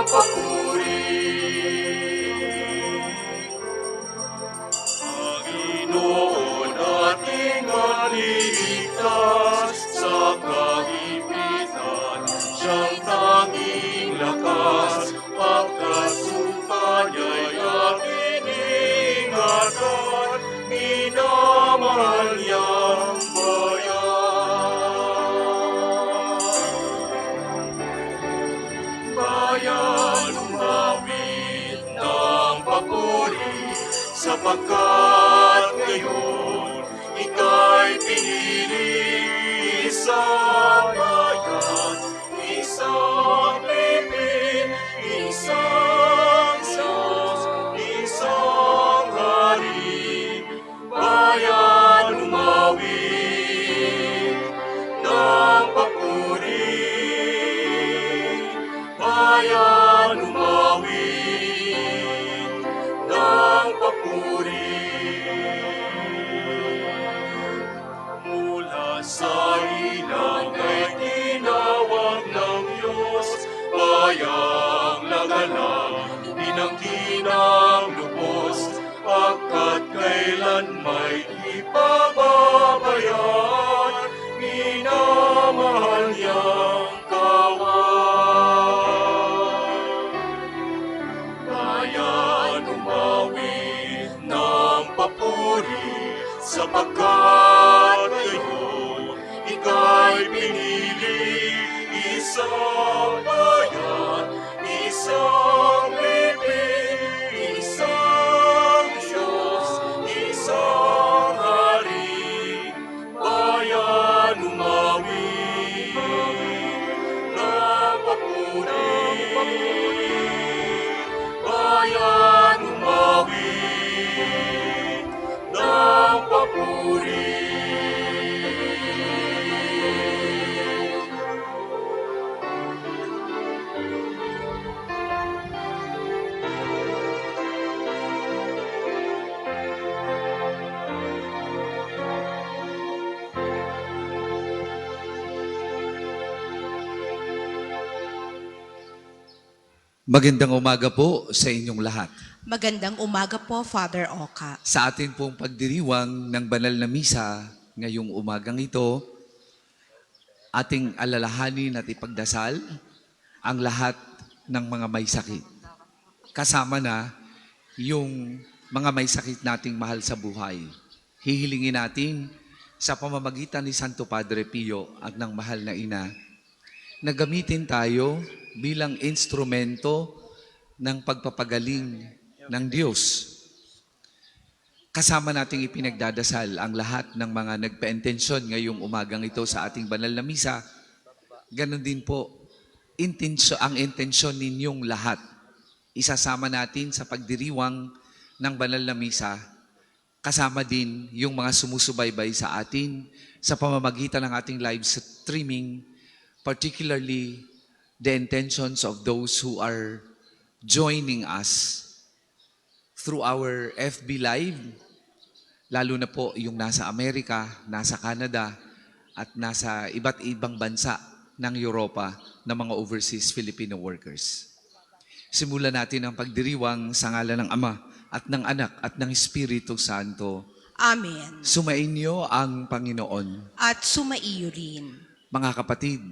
papuri. Panginoon ating maliligtas sa kagipitan, siyang tanging lakas, pagkasumpa niya'y ating ingatan, minamahal niyang bayan. Bayan, umawit ng papuri, sapagkat ngayon ika'y pinili, isang bayan, isang pipin, isang Diyos, isang hari. Bayan, umawit ng papuri, bayan, umawit ng papuri. Mula sa ilang ay tinawag ng Diyos, bayang lagalang, pinangkinang lubos, pagkat kailan may ipababayan, minamahal niyang kawan. Bayan, umawit ng papuri, sapagkat ngayon ika'y pinili, isang bayan, isang pipin, isang Diyos, isang hari. Bayan, umawit ng papuri, bayan, umawit ng papuri. Magandang umaga po sa inyong lahat. Magandang umaga po, Father Oka. Sa atin pong pagdiriwang ng banal na misa ngayong umagang ito, ating alalahanin at ipagdasal ang lahat ng mga may sakit. Kasama na yung mga may sakit nating mahal sa buhay. Hihilingin natin sa pamamagitan ni Santo Padre Pio at ng mahal na ina na gamitin tayo bilang instrumento ng pagpapagaling ng Diyos. Kasama nating ipinagdadasal ang lahat ng mga nagpa-intensyon ngayong umagang ito sa ating banal na misa. Ganon din po ang intensyon ninyong lahat. Isasama natin sa pagdiriwang ng banal na misa. Kasama din yung mga sumusubaybay sa atin sa pamamagitan ng ating live streaming, particularly the intentions of those who are joining us through our FB Live, lalo na po yung nasa Amerika, nasa Canada, at nasa iba't ibang bansa ng Europa na mga overseas Filipino workers. Simulan natin ang pagdiriwang sa ngalan ng Ama at ng Anak at ng Espiritu Santo. Amen. Sumainyo ang Panginoon. At sumaiyo rin. Mga kapatid,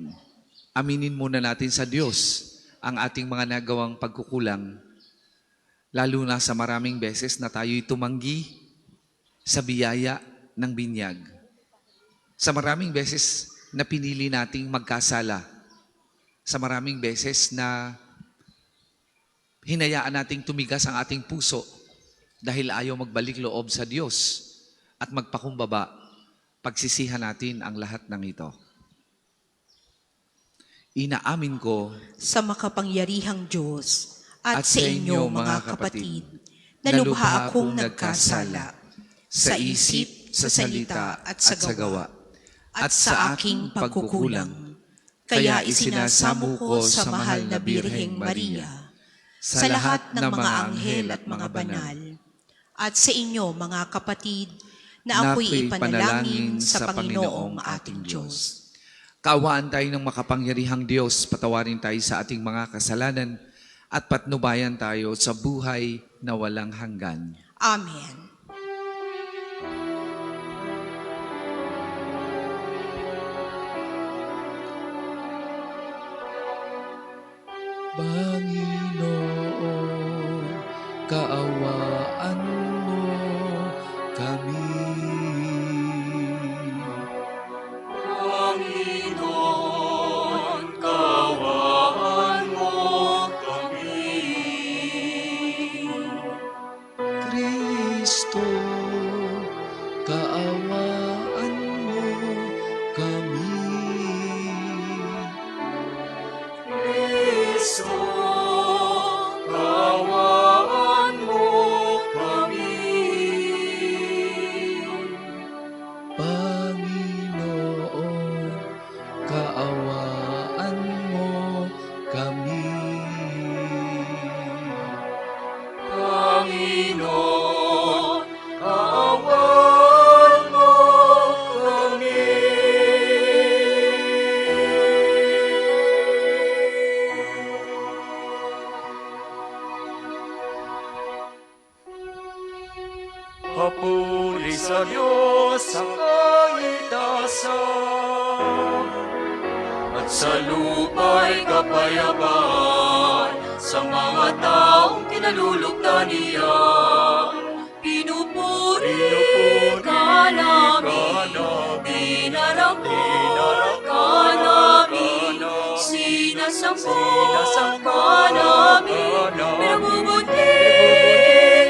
aminin muna natin sa Diyos ang ating mga nagawang pagkukulang, lalo na sa maraming beses na tayo'y tumanggi sa biyaya ng binyag. Sa maraming beses na pinili nating magkasala. Sa maraming beses na hinayaan nating tumigas ang ating puso dahil ayaw magbalik loob sa Diyos at magpakumbaba. Pagsisihan natin ang lahat ng ito. Inaamin ko Sa makapangyarihang Diyos at sa inyo mga kapatid, na lubha akong nagkasala sa isip, sa salita at sa gawa, at sa aking pagkukulang. Kaya isinasamo ko sa mahal na Birheng Maria, sa lahat ng mga anghel at mga banal, at sa inyo mga kapatid, na ako'y ipanalangin sa Panginoong ating Diyos. Kaawaan tayo ng makapangyarihang Diyos, patawarin tayo sa ating mga kasalanan at patnubayan tayo sa buhay na walang hanggan. Amen. Panginoon, kaawaan mo kami. Panginoon, kaawaan mo kami. Kristo, kaawaan mo kami. Kristo, kaawaan mo kami. Panginoon, kaawaan mo kami. Panginoon, kaawaan mo kami. Papuri sa Diyos ang kaitasan, at sa lupa'y kapayapaan sa mga taong kinalulugda niya. Pinupuri ka namin, dinarangkot ka namin, sinasambot ka namin, pinabubuti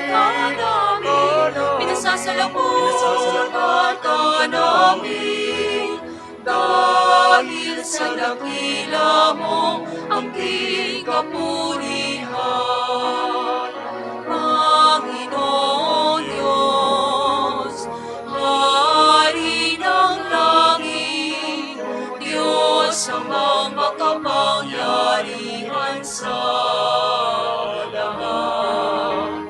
ka namin, pinasasalamutan ka namin. Dahil sa dakila mong angking kapurihan, Panginoon Diyos, Hari ng langit, Diyos amang makapangyarihan sa lahat.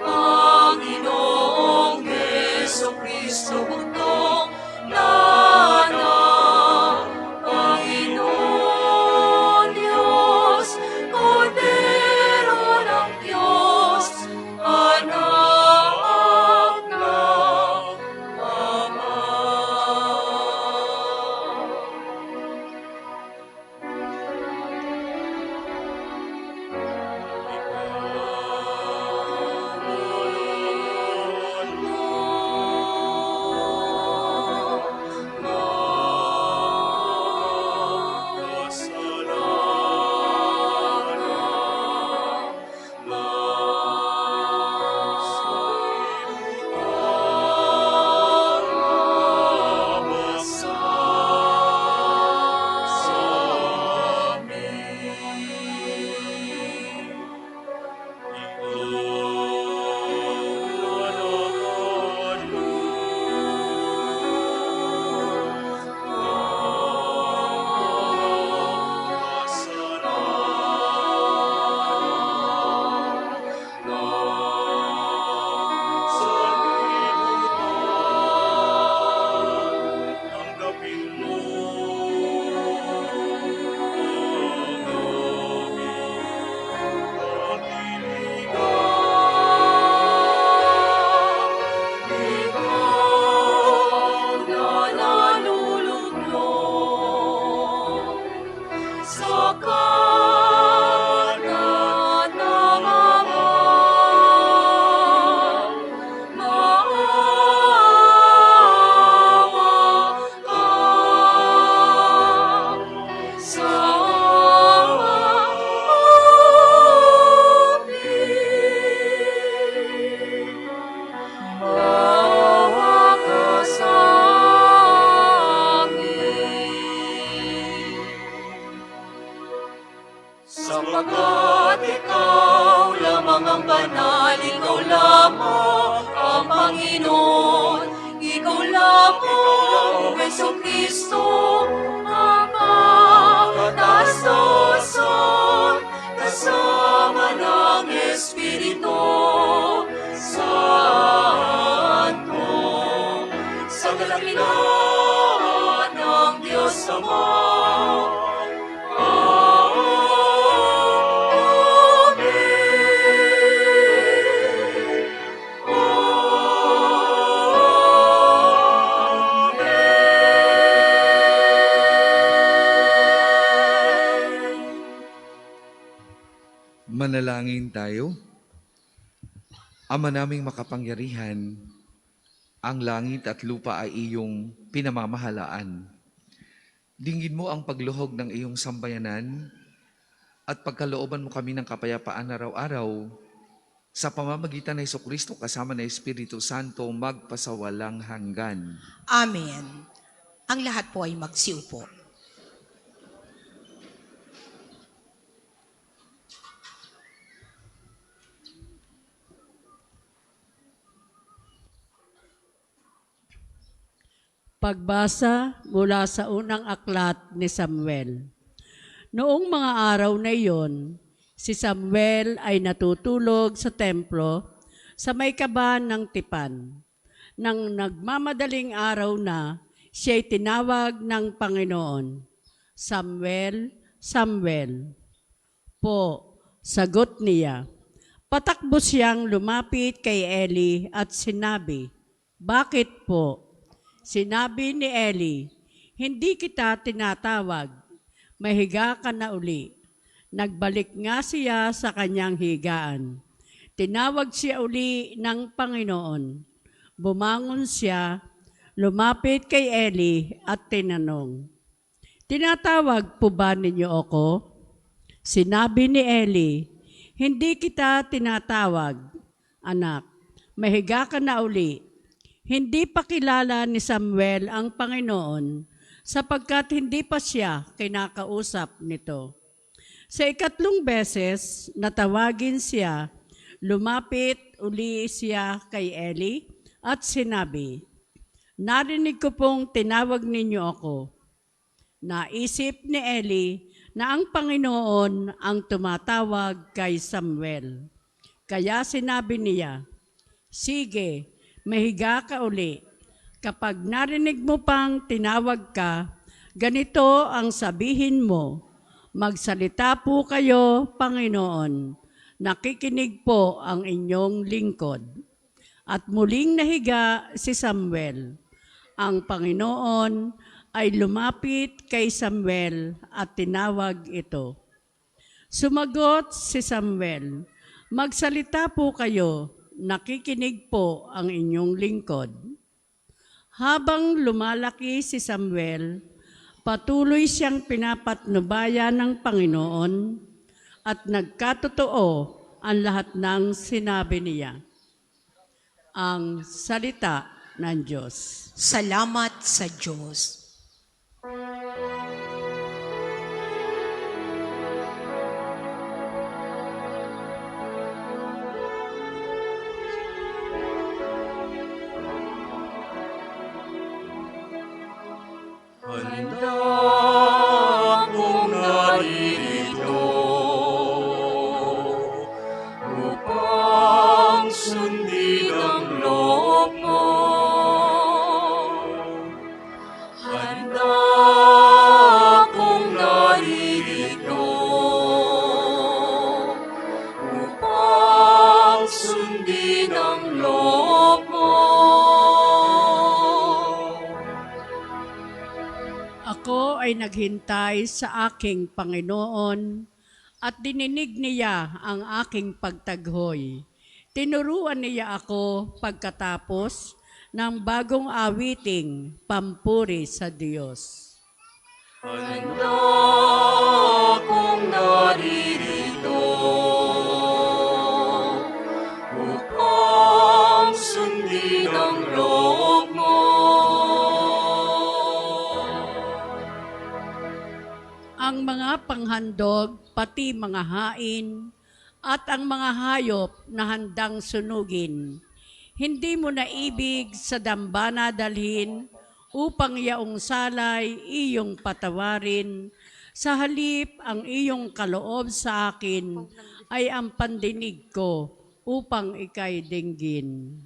Panginoong Jesucristo, bugtong nanak, Panginoon Diyos, Kordero ng Diyos, anak ng Ama. Sapagkat ikaw lamang ang banal, ikaw lamang ang Panginoon, ikaw lamang, Jesucristo, ang katatasan, kasama ng Espiritu Santo, sa kadakilaan ng Diyos Ama. Amen. Manalangin tayo. Ama naming makapangyarihan, ang langit at lupa ay iyong pinamamahalaan. Dinggin mo ang pagluhog ng iyong sambayanan at pagkalooban mo kami ng kapayapaan araw-araw sa pamamagitan ng Jesucristo kasama ng Espiritu Santo magpasawalang hanggan. Amen. Ang lahat po ay magsiupo. Pagbasa mula sa unang aklat ni Samuel. Noong mga araw na iyon, si Samuel ay natutulog sa templo sa may kaban ng tipan. Nang nagmamadaling araw na, siya'y tinawag ng Panginoon, "Samuel, Samuel." Po, sagot niya. Patakbo siyang lumapit kay Eli at sinabi, "Bakit po?" Sinabi ni Eli, "Hindi kita tinatawag. Mahiga ka na uli." Nagbalik nga siya sa kanyang higaan. Tinawag siya uli ng Panginoon. Bumangon siya, lumapit kay Eli at tinanong, "Tinatawag po ba ninyo ako?" Sinabi ni Eli, "Hindi kita tinatawag, anak. Mahiga ka na uli." Hindi pa kilala ni Samuel ang Panginoon sapagkat hindi pa siya kinakausap nito. Sa ikatlong beses, natawagin siya, lumapit uli siya kay Eli at sinabi, "Narinig ko pong tinawag ninyo ako." Naisip ni Eli na ang Panginoon ang tumatawag kay Samuel. Kaya sinabi niya, "Sige, mahiga ka uli. Kapag narinig mo pang tinawag ka, ganito ang sabihin mo, 'Magsalita po kayo, Panginoon. Nakikinig po ang inyong lingkod." At muling nahiga si Samuel. Ang Panginoon ay lumapit kay Samuel at tinawag ito. Sumagot si Samuel, "Magsalita po kayo. Nakikinig po ang inyong lingkod." Habang lumalaki si Samuel, patuloy siyang pinapatnubayan ng Panginoon at nagkatotoo ang lahat ng sinabi niya. Ang salita ng Diyos. Salamat sa Diyos. Handa akong naririto upang sundin ang loob mo. Handa akong naririto upang sundin ang loob mo. Ako ay naghintay sa aking Panginoon at dininig niya ang aking pagtaghoy. Tinuruan niya ako pagkatapos ng bagong awiting pampuri sa Diyos. Handa akong naririto upang sundin ang loob mo. Ang mga panghandog, pati mga hain, at ang mga hayop na handang sunugin, hindi mo naibig sa dambana dalhin upang yaong salay iyong patawarin. Sa halip ang iyong kaloob sa akin ay ang pandinig ko upang ika'y dinggin.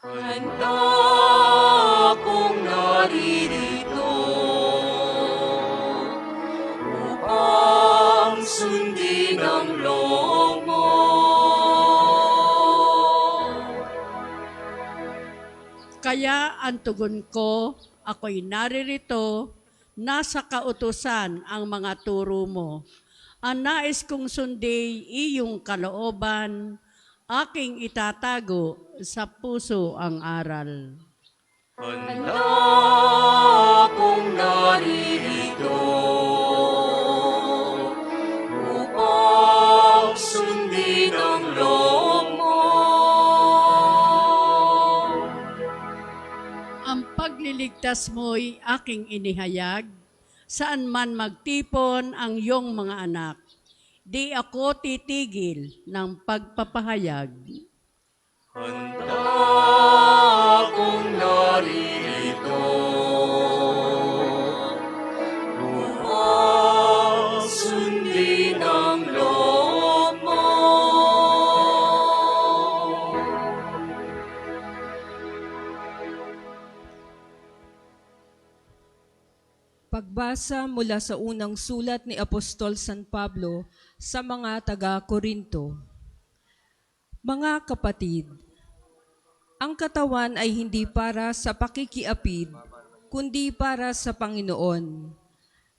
Handa akong naririto upang sundin ang loob mo. Kaya ang tugon ko, ako'y naririto, nasa kautusan ang mga turo mo. Ang nais kong sundin iyong kalooban, aking itatago sa puso ang aral. Handa akong naririto upang sundin ang loob mo. Ang pagliligtas mo'y aking inihayag, saan man magtipon ang iyong mga anak. Di ako titigil ng pagpapahayag. Handa akong naririto upang sundin ang loob mo. Pagbasa mula sa unang sulat ni Apostol San Pablo sa mga taga-Korinto. Mga kapatid, ang katawan ay hindi para sa pakikiapid, kundi para sa Panginoon.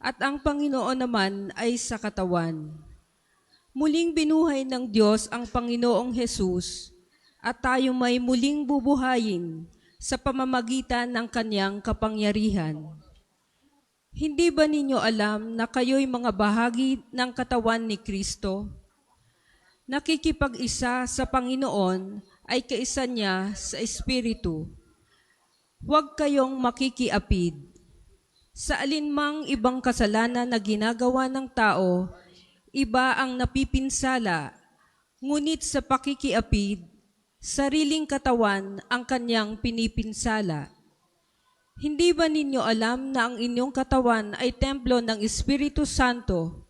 At ang Panginoon naman ay sa katawan. Muling binuhay ng Diyos ang Panginoong Hesus, at tayo may muling bubuhayin sa pamamagitan ng Kanyang kapangyarihan. Hindi ba ninyo alam na kayo'y mga bahagi ng katawan ni Kristo? Nakikipag-isa sa Panginoon ay kaisa niya sa Espiritu. Huwag kayong makikiapid. Sa alinmang ibang kasalanan na ginagawa ng tao, iba ang napipinsala, ngunit sa pakikiapid, sariling katawan ang kanyang pinipinsala. Hindi ba ninyo alam na ang inyong katawan ay templo ng Espiritu Santo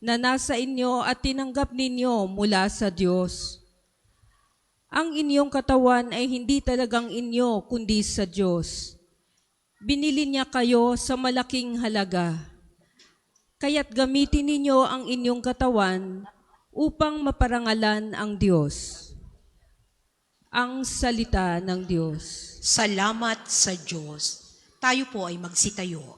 na nasa inyo at tinanggap ninyo mula sa Diyos? Ang inyong katawan ay hindi talagang inyo kundi sa Diyos. Binili niya kayo sa malaking halaga. Kaya't gamitin ninyo ang inyong katawan upang maparangalan ang Diyos. Ang salita ng Diyos. Salamat sa Diyos. Tayo po ay magsitayo.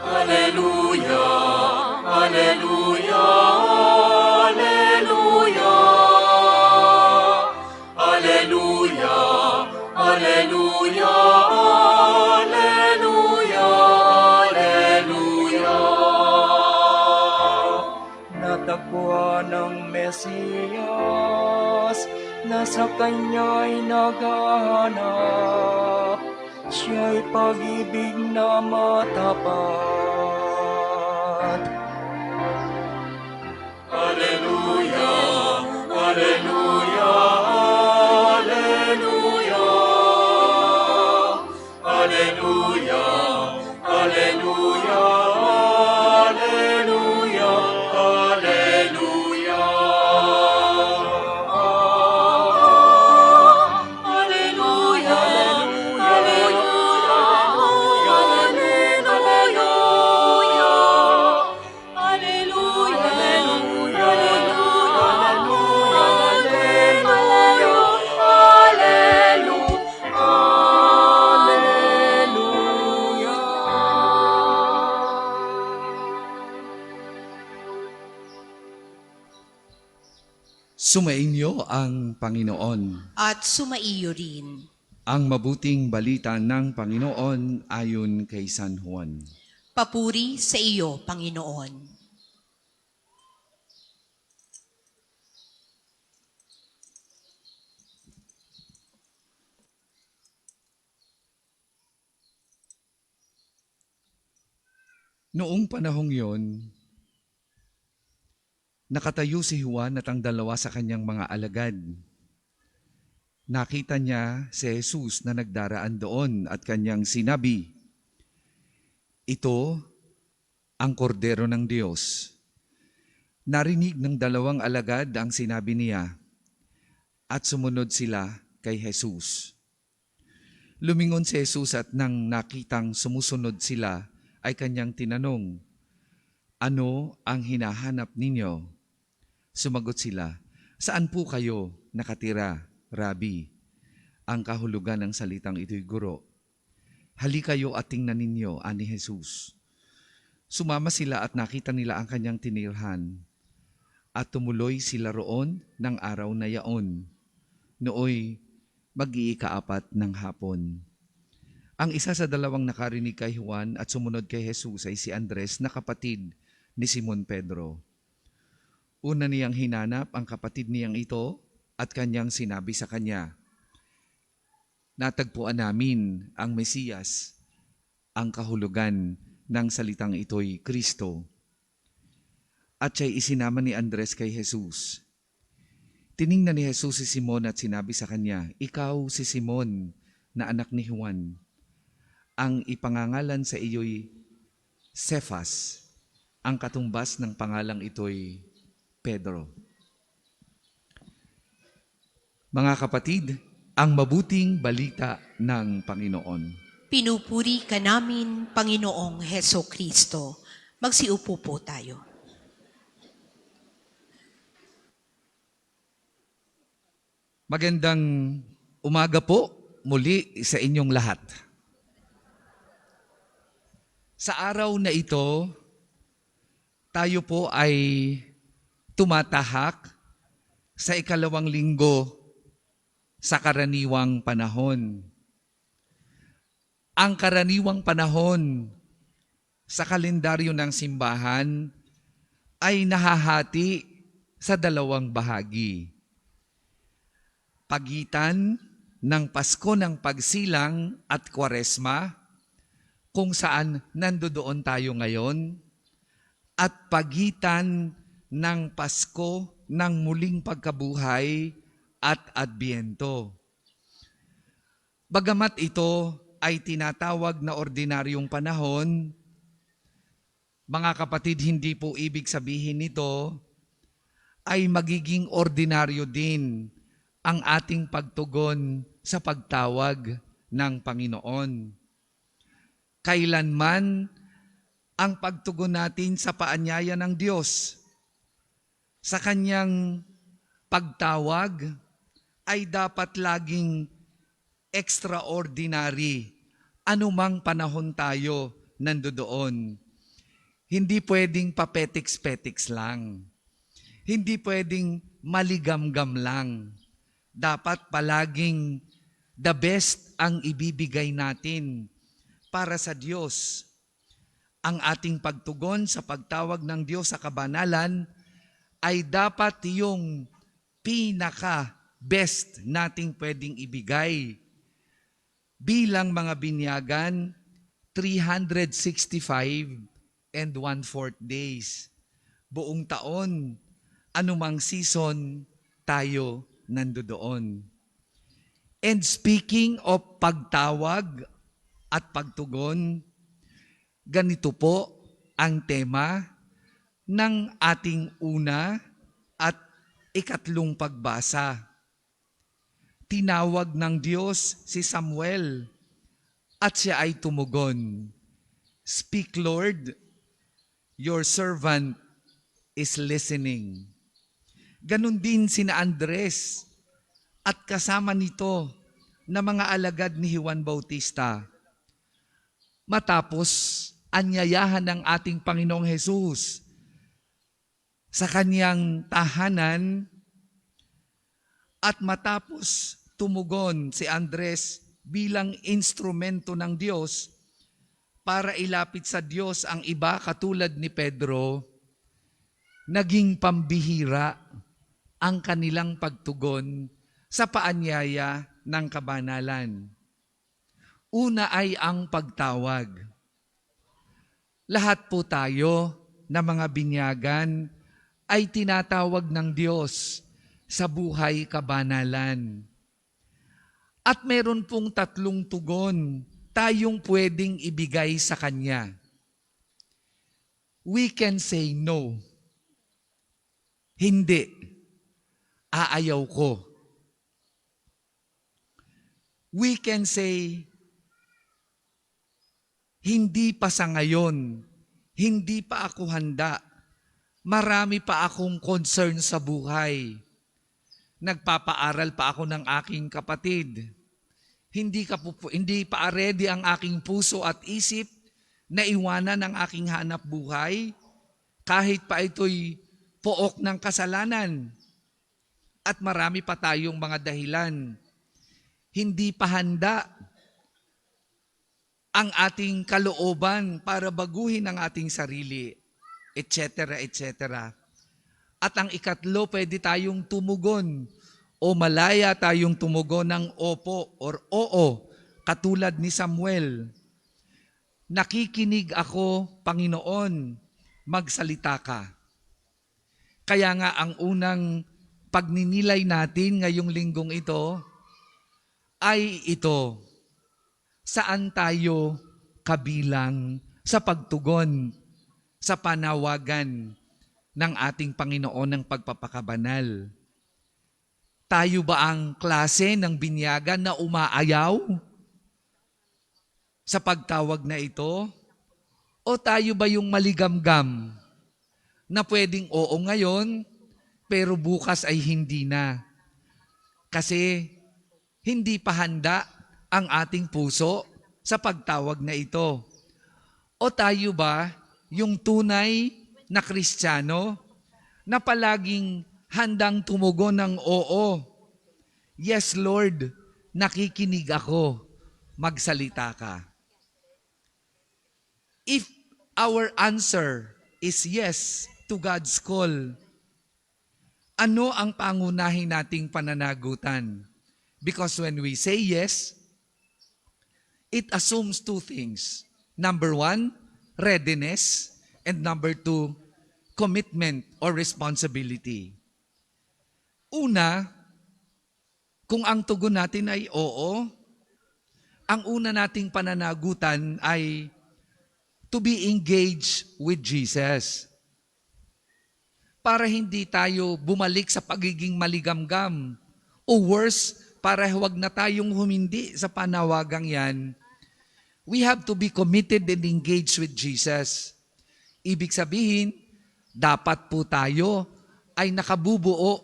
Alleluia, alleluia, alleluia. Alleluia, alleluia, alleluia, alleluia. Natagpuan ng Mesiyas na sa kanya'y naghahanap. Siya'y pag-ibig na matapat. Alleluia, alleluia, alleluia. Alleluia, alleluia, alleluia, alleluia. Alleluia, Sumainyo ang Panginoon. At sumaiyo rin. Ang mabuting balita ng Panginoon ayon kay San Juan. Papuri sa iyo, Panginoon. Noong panahong yon, nakatayo si Juan at ang dalawa sa kanyang mga alagad. Nakita niya si Jesus na nagdaraan doon at kanyang sinabi, "Ito ang kordero ng Diyos." Narinig ng dalawang alagad ang sinabi niya at sumunod sila kay Jesus. Lumingon si Jesus at nang nakitang sumusunod sila ay kanyang tinanong, "Ano ang hinahanap ninyo?" Sumagot sila, "Saan po kayo nakatira, Rabi?" Ang kahulugan ng salitang ito'y guro. "Halika kayo at tingnan ninyo," ani Jesus. Sumama sila at nakita nila ang kanyang tinirhan. At tumuloy sila roon ng araw na yaon. Nooy mag-iikaapat ng hapon. Ang isa sa dalawang nakarinig kay Juan at sumunod kay Jesus ay si Andres na kapatid ni Simon Pedro. Una niyang hinanap ang kapatid niyang ito at kanyang sinabi sa kanya, "Natagpuan namin ang Mesiyas." Ang kahulugan ng salitang ito'y Kristo. At siya'y isinama ni Andres kay Jesus. Tiningnan ni Jesus si Simon at sinabi sa kanya, "Ikaw si Simon na anak ni Juan. Ang ipangangalan sa iyo'y Cephas." Ang katumbas ng pangalang ito'y Pedro. Mga kapatid, ang mabuting balita ng Panginoon. Pinupuri ka namin, Panginoong Heso Kristo. Magsiupo po tayo. Magandang umaga po muli sa inyong lahat. Sa araw na ito, tayo po ay tumatahak sa ikalawang linggo sa karaniwang panahon. Ang karaniwang panahon sa kalendaryo ng simbahan ay nahahati sa dalawang bahagi. Pagitan ng Pasko ng Pagsilang at Kwaresma, kung saan nandoon tayo ngayon, at pagitan ng Pasko ng Muling Pagkabuhay at Adbyento. Bagamat ito ay tinatawag na ordinaryong panahon, mga kapatid, hindi po ibig sabihin nito ay magiging ordinaryo din ang ating pagtugon sa pagtawag ng Panginoon. Kailanman ang pagtugon natin sa paanyaya ng Diyos, sa Kanyang pagtawag, ay dapat laging extraordinary. Anumang panahon tayo nandoon. Hindi pwedeng papetiks-petiks lang. Hindi pwedeng maligamgam lang. Dapat palaging the best ang ibibigay natin para sa Diyos. Ang ating pagtugon sa pagtawag ng Diyos sa kabanalan ay dapat yung pinaka-best nating pwedeng ibigay. Bilang mga binyagan, 365 and 1/4 days. Buong taon, anumang season, tayo nandoon. And speaking of pagtawag at pagtugon, ganito po ang tema ng ating una at ikatlong pagbasa. Tinawag ng Diyos si Samuel at siya ay tumugon, "Speak, Lord, your servant is listening." Ganon din sina Andres at kasama nito na mga alagad ni Juan Bautista. Matapos anyayahan ng ating Panginoong Hesus sa kanyang tahanan at matapos tumugon si Andres bilang instrumento ng Diyos para ilapit sa Diyos ang iba katulad ni Pedro, naging pambihira ang kanilang pagtugon sa paanyaya ng kabanalan. Una ay ang pagtawag. Lahat po tayo na mga binyagan ay tinatawag ng Diyos sa buhay kabanalan. At meron pong tatlong tugon tayong pwedeng ibigay sa Kanya. We can say no. Hindi. Aayaw ko. We can say, hindi pa sa ngayon, hindi pa ako handa, Marami pa akong concern sa buhay. Nagpapaaral pa ako ng aking kapatid. Hindi pa ready ang aking puso at isip na iwanan ang aking hanap buhay kahit pa ito'y pook ng kasalanan. At marami pa tayong mga dahilan. Hindi pa handa ang ating kalooban para baguhin ang ating sarili, etc., etc. At ang ikatlo, pwede tayong tumugon o malaya tayong tumugon ng opo or oo, katulad ni Samuel. Nakikinig ako, Panginoon, magsalita ka. Kaya nga ang unang pagninilay natin ngayong linggong ito ay ito. Saan tayo kabilang sa pagtugon sa panawagan ng ating Panginoon ng pagpapakabanal? Tayo ba ang klase ng binyagan na umaayaw sa pagtawag na ito? O tayo ba yung maligamgam na pwedeng oo ngayon, pero bukas ay hindi na? Kasi hindi pa handa ang ating puso sa pagtawag na ito. O tayo ba yung tunay na Kristiyano na palaging handang tumugon ng oo? Yes, Lord, nakikinig ako, magsalita ka. If our answer is yes to God's call, ano ang pangunahin nating pananagutan? Because when we say yes, it assumes two things. Number one, readiness. And number two, commitment or responsibility. Una, kung ang tugon natin ay oo, ang una nating pananagutan ay to be engaged with Jesus. Para hindi tayo bumalik sa pagiging maligamgam. O worse, para huwag na tayong humindi sa panawagang yan, we have to be committed and engaged with Jesus. Ibig sabihin, dapat po tayo ay nakabubuo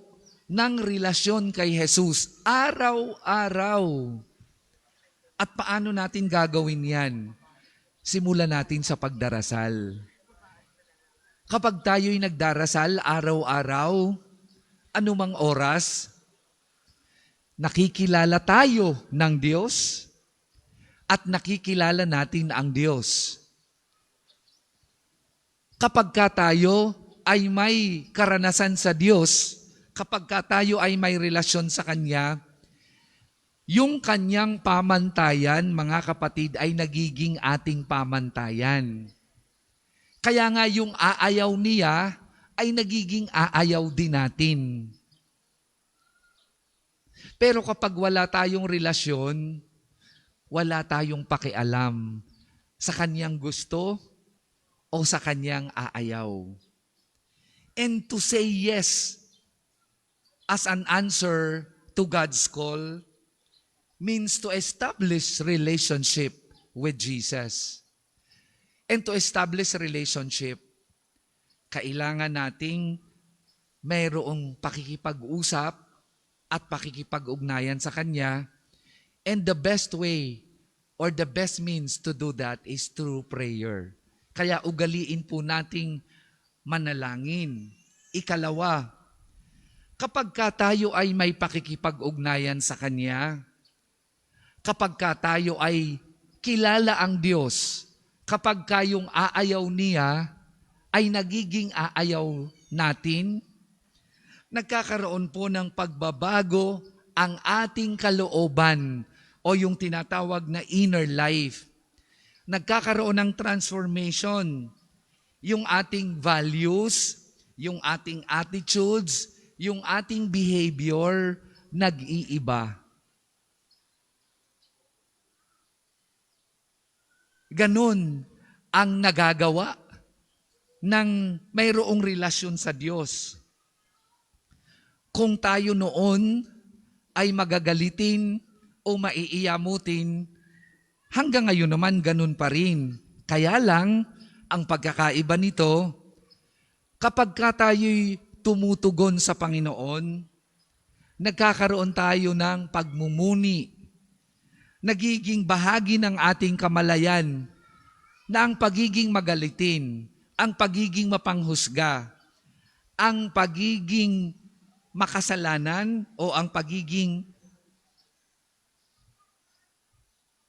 ng relasyon kay Jesus araw-araw. At paano natin gagawin yan? Simulan natin sa pagdarasal. Kapag tayo'y nagdarasal araw-araw, anumang oras, nakikilala tayo ng Diyos at nakikilala natin ang Diyos. Kapag ka tayo ay may karanasan sa Diyos, kapag ka tayo ay may relasyon sa Kanya, yung Kanyang pamantayan, mga kapatid, ay nagiging ating pamantayan. Kaya nga yung aayaw niya ay nagiging aayaw din natin. Pero kapag wala tayong relasyon, wala tayong pakialam sa Kanyang gusto o sa Kanyang aayaw. And to say yes as an answer to God's call means to establish relationship with Jesus. And to establish relationship, kailangan nating mayroong pakikipag-usap at pakikipag-ugnayan sa Kanya. And the best way or the best means to do that is through prayer. Kaya ugaliin po nating manalangin. Ikalawa, kapag ka tayo ay may pakikipag-ugnayan sa Kanya, kapag ka tayo ay kilala ang Diyos, kapag kayong aayaw niya ay nagiging aayaw natin, nagkakaroon po ng pagbabago ang ating kalooban o yung tinatawag na inner life. Nagkakaroon ng transformation. Yung ating values, yung ating attitudes, yung ating behavior, nag-iiba. Ganon ang nagagawa ng mayroong relasyon sa Diyos. Kung tayo noon ay magagalitin o maiiyamutin, hanggang ngayon naman ganun pa rin. Kaya lang, ang pagkakaiba nito, Kapag ka tayo'y tumutugon sa Panginoon, nagkakaroon tayo ng pagmumuni, nagiging bahagi ng ating kamalayan na ang pagiging magalitin, ang pagiging mapanghusga, ang pagiging makasalanan o ang pagiging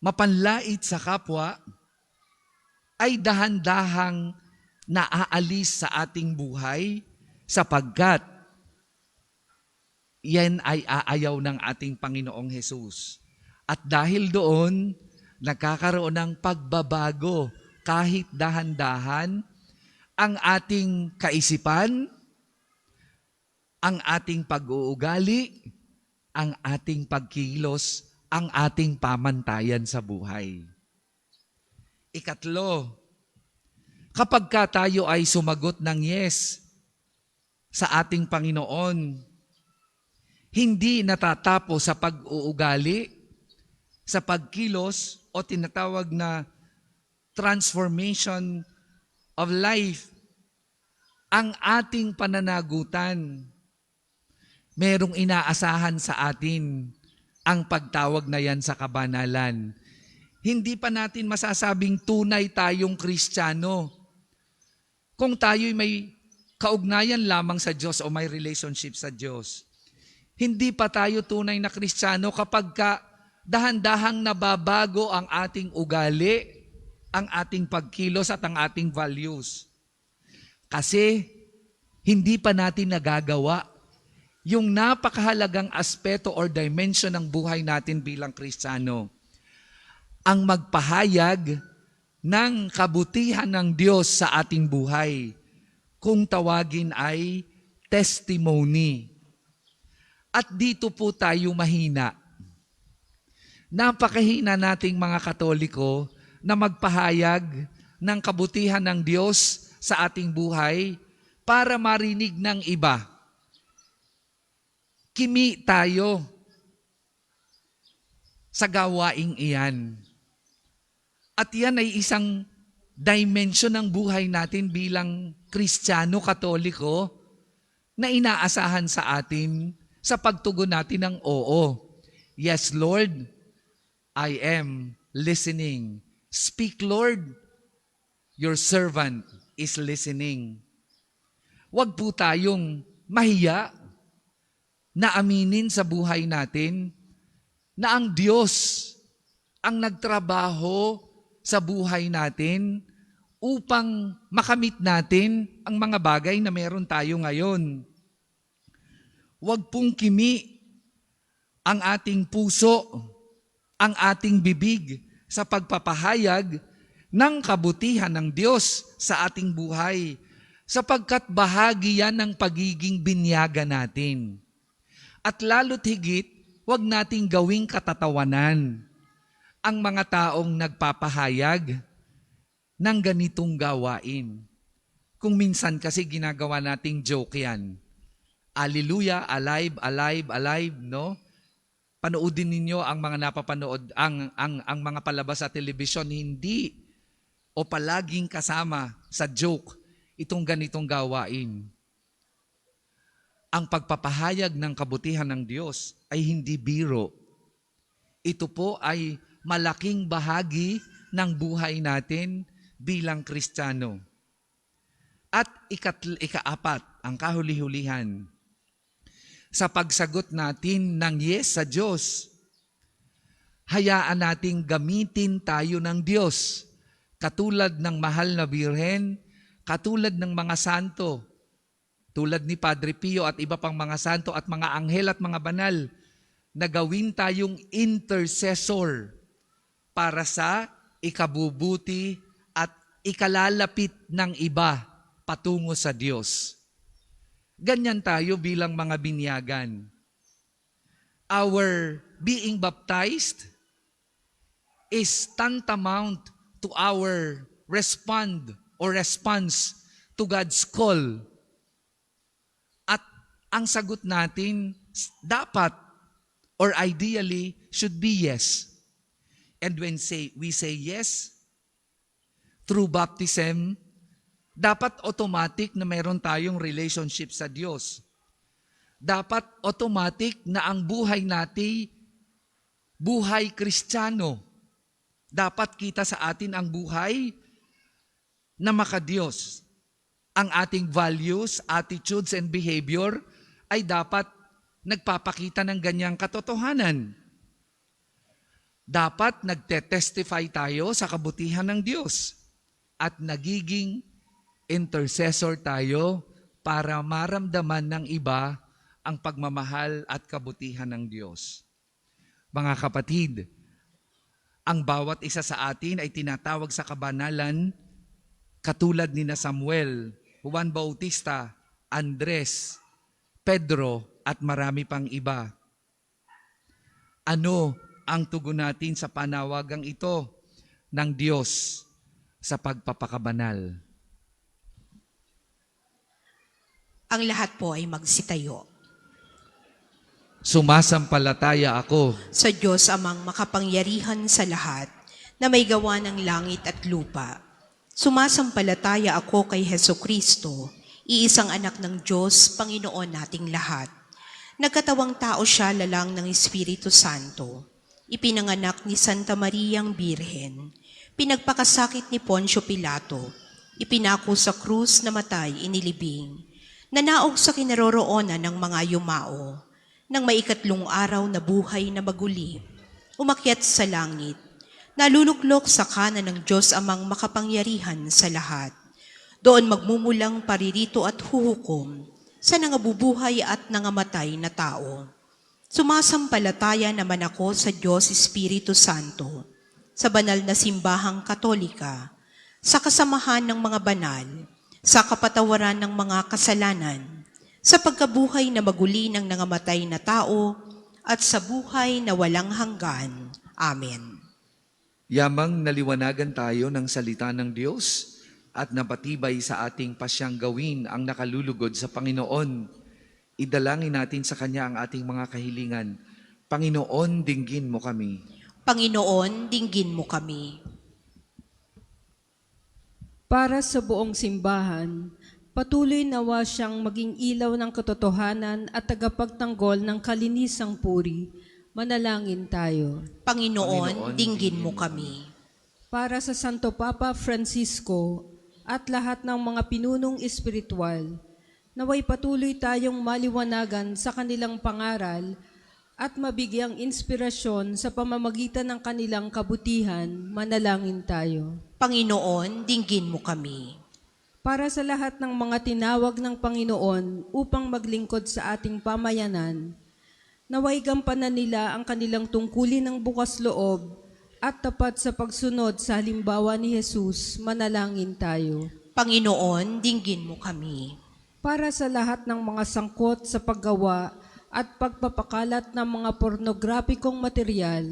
mapanlait sa kapwa ay dahan-dahang naaalis sa ating buhay sapagkat yan ay aayaw ng ating Panginoong Hesus. At dahil doon, nagkakaroon ng pagbabago kahit dahan-dahan ang ating kaisipan, ang ating pag-uugali, ang ating pagkilos, ang ating pamantayan sa buhay. Ikatlo, kapag ka tayo ay sumagot ng yes sa ating Panginoon, hindi natatapos sa pag-uugali, sa pagkilos o tinatawag na transformation of life, ang ating pananagutan. Merong inaasahan sa atin ang pagtawag na yan sa kabanalan. Hindi pa natin masasabing tunay tayong Kristiyano kung tayo'y may kaugnayan lamang sa Diyos o may relationship sa Diyos. Hindi pa tayo tunay na Kristiyano kapag ka dahan-dahang nababago ang ating ugali, ang ating pagkilos at ang ating values. Kasi hindi pa natin nagagawa yung napakahalagang aspeto or dimension ng buhay natin bilang Kristiyano. Ang magpahayag ng kabutihan ng Diyos sa ating buhay, kung tawagin ay testimony. At dito po tayo mahina. Napakahina nating mga Katoliko na magpahayag ng kabutihan ng Diyos sa ating buhay para marinig ng iba. Kimi tayo sa gawaing iyan. At yan ay isang dimension ng buhay natin bilang Kristiyano, Katoliko na inaasahan sa atin sa pagtugon natin ng oo. Yes, Lord, I am listening. Speak, Lord, your servant is listening. Huwag po tayong mahiya na aminin sa buhay natin na ang Diyos ang nagtrabaho sa buhay natin upang makamit natin ang mga bagay na meron tayo ngayon. Huwag pong kimi ang ating puso, ang ating bibig sa pagpapahayag ng kabutihan ng Diyos sa ating buhay sapagkat bahagi yan ng pagiging binyaga natin. At lalo't higit, huwag nating gawing katatawanan ang mga taong nagpapahayag ng ganitong gawain. Kung minsan kasi ginagawa nating joke yan. Hallelujah, alive, alive, alive, no? Panoodin ninyo ang mga napapanood, ang mga palabas sa telebisyon, hindi o palaging kasama sa joke itong ganitong gawain. Ang pagpapahayag ng kabutihan ng Diyos ay hindi biro. Ito po ay malaking bahagi ng buhay natin bilang Kristiyano. At ikaapat, ang kahuli-hulihan, sa pagsagot natin ng yes sa Diyos, hayaan nating gamitin tayo ng Diyos, katulad ng mahal na Birhen, katulad ng mga santo, tulad ni Padre Pio at iba pang mga santo at mga anghel at mga banal, na gawin tayong intercessor para sa ikabubuti at ikalalapit ng iba patungo sa Diyos. Ganyan tayo bilang mga binyagan. Our being baptized is tantamount to our response to God's call. At ang sagot natin dapat or ideally should be yes. And when we say yes, through baptism, Dapat automatic na meron tayong relationship sa Diyos. Dapat automatic na ang buhay natin, buhay Kristiyano. Dapat kita sa atin ang buhay na makadiyos. Ang ating values, attitudes, and behavior ay dapat nagpapakita ng ganyang katotohanan. Dapat nagte-testify tayo sa kabutihan ng Diyos at nagiging intercessor tayo para maramdaman ng iba ang pagmamahal at kabutihan ng Diyos. Mga kapatid, ang bawat isa sa atin ay tinatawag sa kabanalan katulad ni na Samuel, Juan Bautista, Andres, Pedro at marami pang iba. Ano ang tugon natin sa panawagang ito ng Diyos sa pagpapakabanal? Ang lahat po ay magsitayo. Sumasampalataya ako Sa Diyos amang makapangyarihan sa lahat, na may gawa ng langit at lupa. Sumasampalataya ako kay Hesukristo, iisang anak ng Diyos, Panginoon nating lahat. Nagkatawang tao siya lalang ng Espiritu Santo. Ipinanganak ni Santa Mariang Birhen. Pinagpakasakit ni Poncio Pilato. Ipinako sa krus, namatay, inilibing. Nanaog sa kinaroroonan ng mga yumao. Nang maikatlong araw na buhay na maguli, umakyat sa langit, naluluklok sa kanan ng Diyos amang makapangyarihan sa lahat. Doon magmumulang paririto at huhukom sa nangabubuhay at nangamatay na tao. Sumasampalataya naman ako sa Diyos Espiritu Santo, sa banal na simbahang Katolika, sa kasamahan ng mga banal, sa kapatawaran ng mga kasalanan, sa pagkabuhay na maguli ng nangamatay na tao, at sa buhay na walang hanggan. Amen. Yamang naliwanagan tayo ng salita ng Diyos at napatibay sa ating pasyang gawin ang nakalulugod sa Panginoon. Idalangin natin sa Kanya ang ating mga kahilingan. Panginoon, dinggin mo kami. Panginoon, dinggin mo kami. Para sa buong simbahan, patuloy nawa siyang maging ilaw ng katotohanan at tagapagtanggol ng kalinisang puri. Manalangin tayo. Panginoon, dinggin mo kami. Para sa Santo Papa Francisco at lahat ng mga pinunong espiritual, naway patuloy tayong maliwanagan sa kanilang pangaral at mabigyang inspirasyon sa pamamagitan ng kanilang kabutihan. Manalangin tayo. Panginoon, dinggin mo kami. Para sa lahat ng mga tinawag ng Panginoon upang maglingkod sa ating pamayanan, naway gampanan nila ang kanilang tungkulin ng bukas loob at tapat sa pagsunod sa halimbawa ni Jesus. Manalangin tayo. Panginoon, dinggin mo kami. Para sa lahat ng mga sangkot sa paggawa at pagpapakalat ng mga pornograpikong material,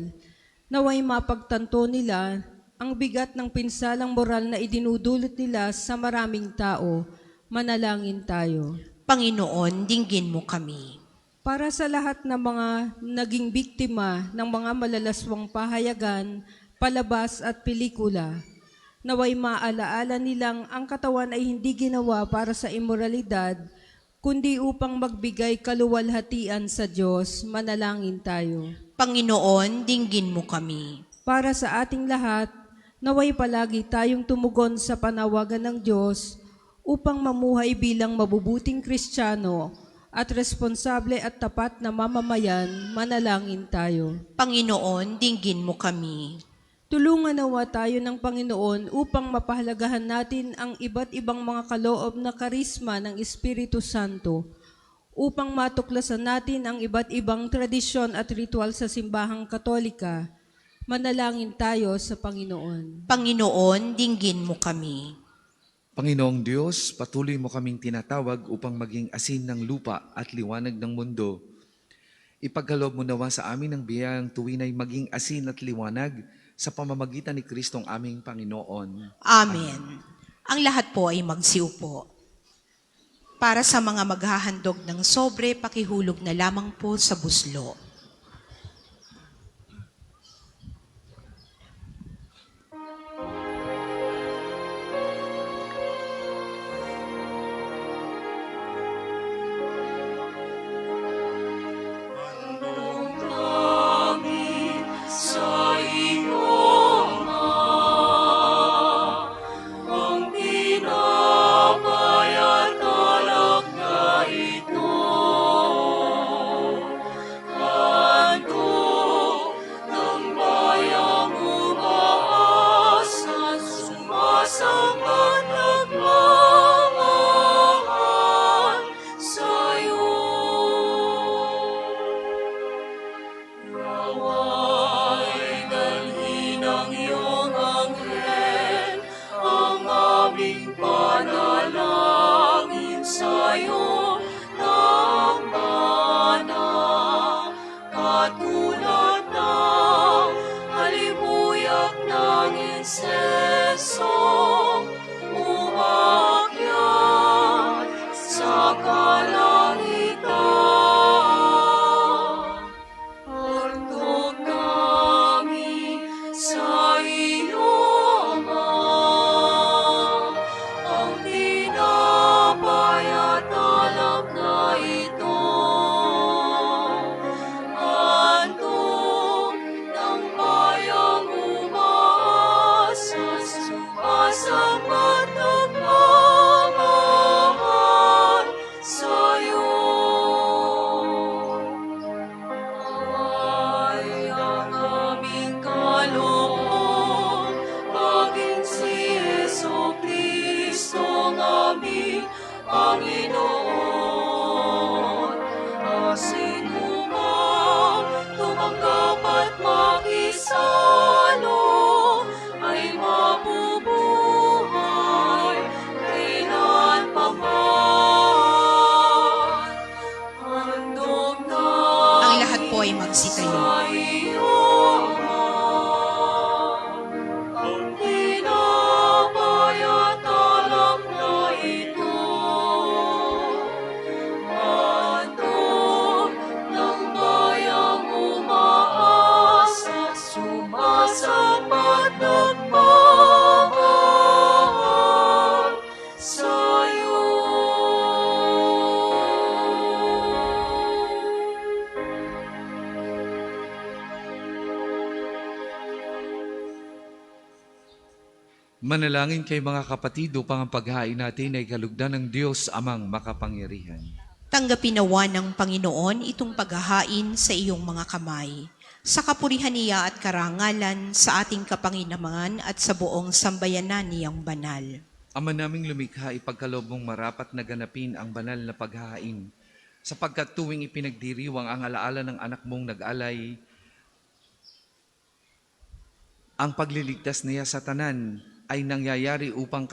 naway mapagtanto nila ang bigat ng pinsalang moral na idinudulot nila sa maraming tao. Manalangin tayo. Panginoon, dinggin mo kami. Para sa lahat ng mga naging biktima ng mga malalaswang pahayagan, palabas at pelikula, naway maalaala nilang ang katawan ay hindi ginawa para sa imoralidad, kundi upang magbigay kaluwalhatian sa Diyos. Manalangin tayo. Panginoon, dinggin mo kami. Para sa ating lahat, naway palagi tayong tumugon sa panawagan ng Diyos upang mamuhay bilang mabubuting Kristiyano at responsable at tapat na mamamayan. Manalangin tayo. Panginoon, dinggin mo kami. Tulungan nawa tayo ng Panginoon upang mapahalagahan natin ang iba't ibang mga kaloob na karisma ng Espiritu Santo, upang matuklasan natin ang iba't ibang tradisyon at ritual sa simbahang Katolika. Manalangin tayo sa Panginoon. Panginoon, dinggin mo kami. Panginoong Diyos, patuloy mo kaming tinatawag upang maging asin ng lupa at liwanag ng mundo. Ipagkaloob mo nawa sa amin ang biyayang tuwinay maging asin at liwanag sa pamamagitan ni Kristong aming Panginoon. Amen. Ang lahat po ay magsiupo. Para sa mga maghahandog ng sobre, pakihulog na lamang po sa buslo. at nagmamahal sa'yo. Nawa'y dalhin ng iyong anghel ang aming panalangin sa'yo ng mana, katulad ng halimuyak ng insensong umakyat sa kalangitan. Handog namin sa iyo, Ama, ang tinapay at alak na ito. Handog ng bayang umaasas, sumasapat nagmamahal sa'yo. Ay ang aming kaloob, maging si Jesucristo ang aming Panginoon. Sinumang tumanggap at makisalo ay mabubuhay kailan pa man. Handog na Ang lahat po ay magsitayo. sa iyo, Ama, ang tinapay at alak na ito. Handog ng bayang umaasas, sumasapat nagmamahal sa'yo. Manalangin kay mga kapatid upang ang paghain natin ay kalugdan ng Diyos amang makapangyarihan. Tanggapin nawa ng Panginoon itong paghahain sa iyong mga kamay. Sa kapurihan niya at karangalan sa ating kapanginaman at sa buong sambayanan niyang banal. Ama naming lumikha, ipagkaloob mong marapat na ganapin ang banal na paghahain, sapagkat tuwing ipinagdiriwang ang alaala ng anak mong nag-alay, ang pagliligtas niya sa tanan ay nangyayari upang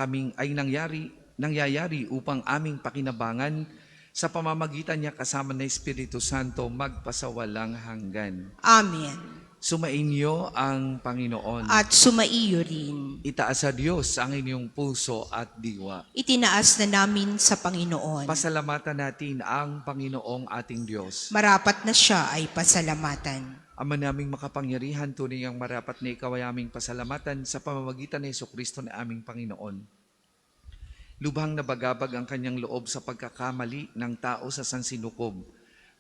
aming pakinabangan sa pamamagitan niya kasama ng Espiritu Santo magpasawalang hanggan. Amen. Sumainyo ang Panginoon. At sumaiyo rin. Itaas sa Diyos ang inyong puso at diwa. Itinaas na namin sa Panginoon. Pasalamatan natin ang Panginoong ating Diyos. Marapat na siya ay pasalamatan. Ama naming makapangyarihan, tunay ang marapat na ikaw ay aming pasalamatan sa pamamagitan ng Jesucristo na aming Panginoon. Lubhang nabagabag ang kanyang loob sa pagkakamali ng tao sa sansinukob,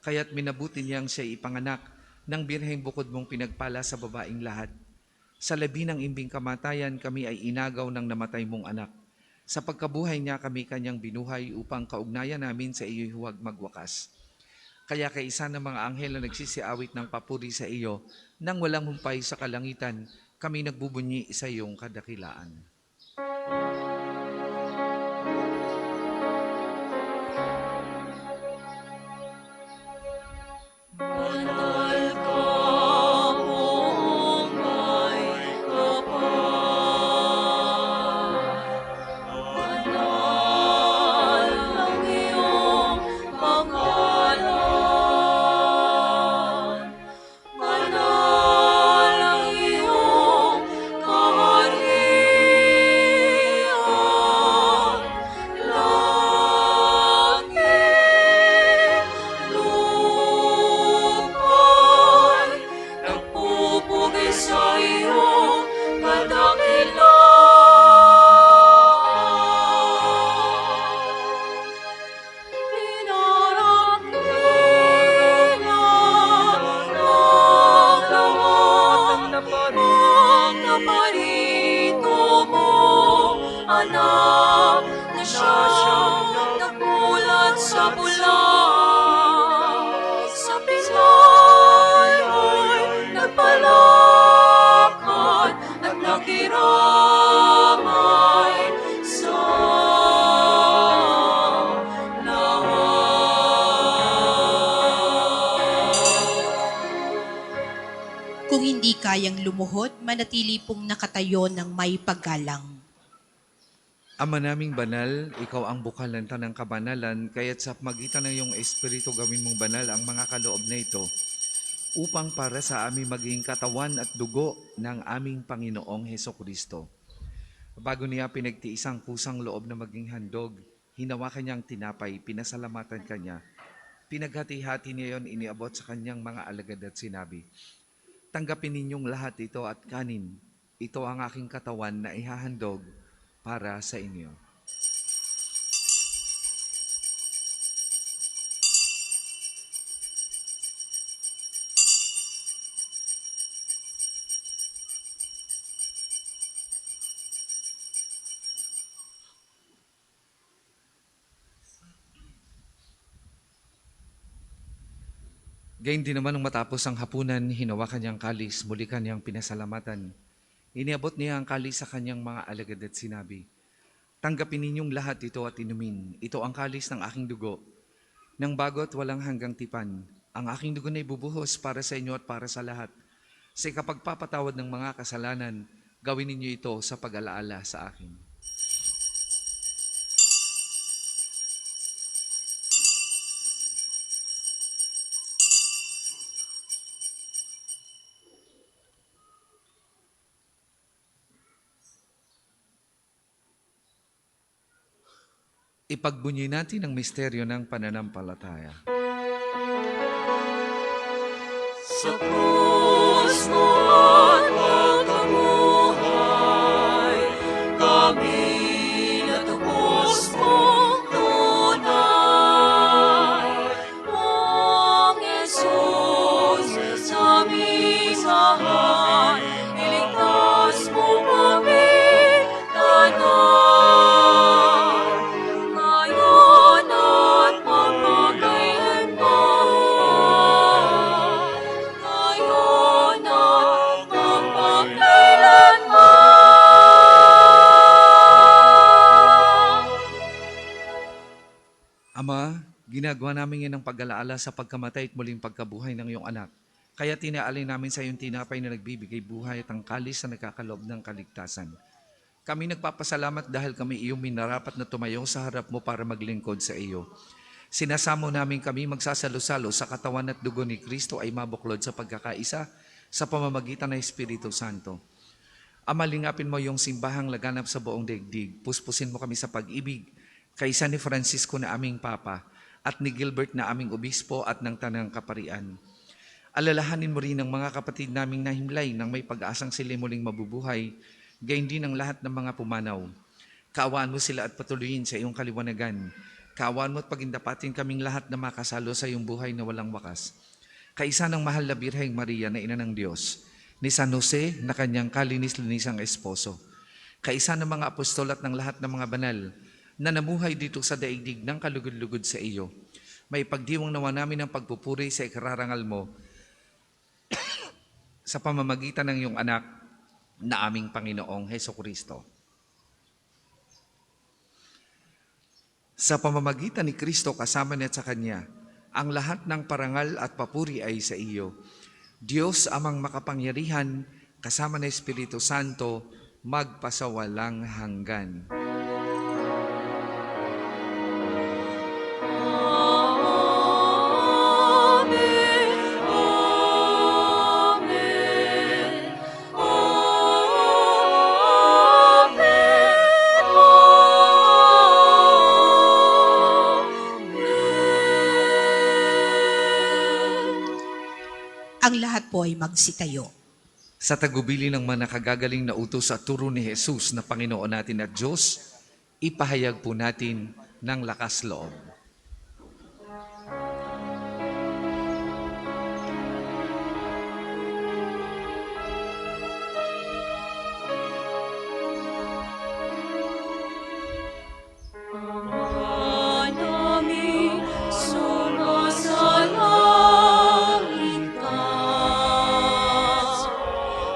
kaya't minabuti niyang siya ipanganak ng birheng bukod mong pinagpala sa babaing lahat. Sa labi ng imbing kamatayan, kami ay inagaw ng namatay mong anak. Sa pagkabuhay niya, kami kanyang binuhay upang kaugnayan namin sa iyo'y huwag magwakas. Kaya kaisa ng mga anghel na nagsisiawit ng papuri sa iyo, nang walang humpay sa kalangitan, kami nagbubunyi sa iyong kadakilaan. Banal ka, buong may kapal. Banal ang iyong pangalan. Banal ang iyong kaharian. Langit, lupa'y nagpupugi sa iyong kadakilaan. Pinarakingan ng lahat ang naparito mo, anak na siyang nagmulat sa bulan. Sa Pinay ay nagpalakad at nakiramay kasayang lumuhod, manatili pong nakatayo ng may paggalang. Ama naming banal, ikaw ang bukal ng tanang kabanalan, kaya't sa magitan ng iyong Espiritu gawin mong banal ang mga kaloob na ito, upang para sa aming maging katawan at dugo ng aming Panginoong Hesukristo. Bago niya pinagtiis ang kusang loob na maging handog, hinawakan niyang tinapay, pinasalamatan kanya. Pinaghati-hati niya yon, iniabot sa kanyang mga alagad at sinabi, "Tanggapin ninyong lahat ito at kanin. Ito ang aking katawan na ihahandog para sa inyo." Gayun din naman nung matapos ang hapunan, hinawakan niyang kalis, muli kanyang pinasalamatan. Iniabot niya ang kalis sa kanyang mga alagad at sinabi, "Tanggapin ninyong lahat ito at inumin. Ito ang kalis ng aking dugo, ng bago at walang hanggang tipan. Ang aking dugo na ibubuhos para sa inyo at para sa lahat. Sa ikapagpapatawad ng mga kasalanan, gawin ninyo ito sa pag-alaala sa akin." Ipagbunyi natin ang misteryo ng pananampalataya. Sa krus mo at pagkabuhay, kami natubos mong tunay. Ang Jesus, sa aming mahal, iligtas mo kami tanan. Ngayon at magpakailanman. Ngayon at magpakailanman. Ama, ginagawa namin yan ang pag-alaala sa pagkamatay at muling pagkabuhay ng iyong anak. Kaya tinaalay namin sa iyong tinapay na nagbibigay buhay at ang kalis na nagkakaloob ng kaligtasan. Kami nagpapasalamat dahil kami iyong minarapat na tumayo sa harap mo para maglingkod sa iyo. Sinasamo namin kami magsasalo-salo sa katawan at dugo ni Kristo ay mabuklod sa pagkakaisa sa pamamagitan ng Espiritu Santo. Ama, lingapin mo yung simbahang laganap sa buong daigdig. Puspusin mo kami sa pag-ibig, kaisa ni Francisco na aming Papa at ni Gilbert na aming Obispo at ng Tanang Kaparian. Alalahanin mo rin ang mga kapatid naming nahimlay nang may pag-asang sila muling mabubuhay, gayon din ang lahat ng mga pumanaw. Kaawaan mo sila at patuloyin sa iyong kaliwanagan. Kaawaan mo at pagindapatin kaming lahat na makasalo sa iyong buhay na walang wakas. Kaisa ng mahal na Birheng Maria na ina ng Diyos, ni San Jose na kanyang kalinis-linisang esposo, kaisa ng mga apostol at ng lahat ng mga banal na namuhay dito sa daigdig ng kalugod-lugod sa iyo. May pagdiwang nawa namin ang pagpupuri sa ikararangal mo sa pamamagitan ng iyong anak na aming Panginoong Hesukristo. Sa pamamagitan ni Kristo kasama niya at sa Kanya, ang lahat ng parangal at papuri ay sa iyo. Diyos amang makapangyarihan, kasama ng Espiritu Santo, magpasawalang hanggan. Ang lahat po ay magsitayo. Sa tagubili ng mga nakagagaling na utos at turo ni Jesus na Panginoon natin at Diyos, ipahayag po natin ng lakas loob. Namin sumasalangit ka,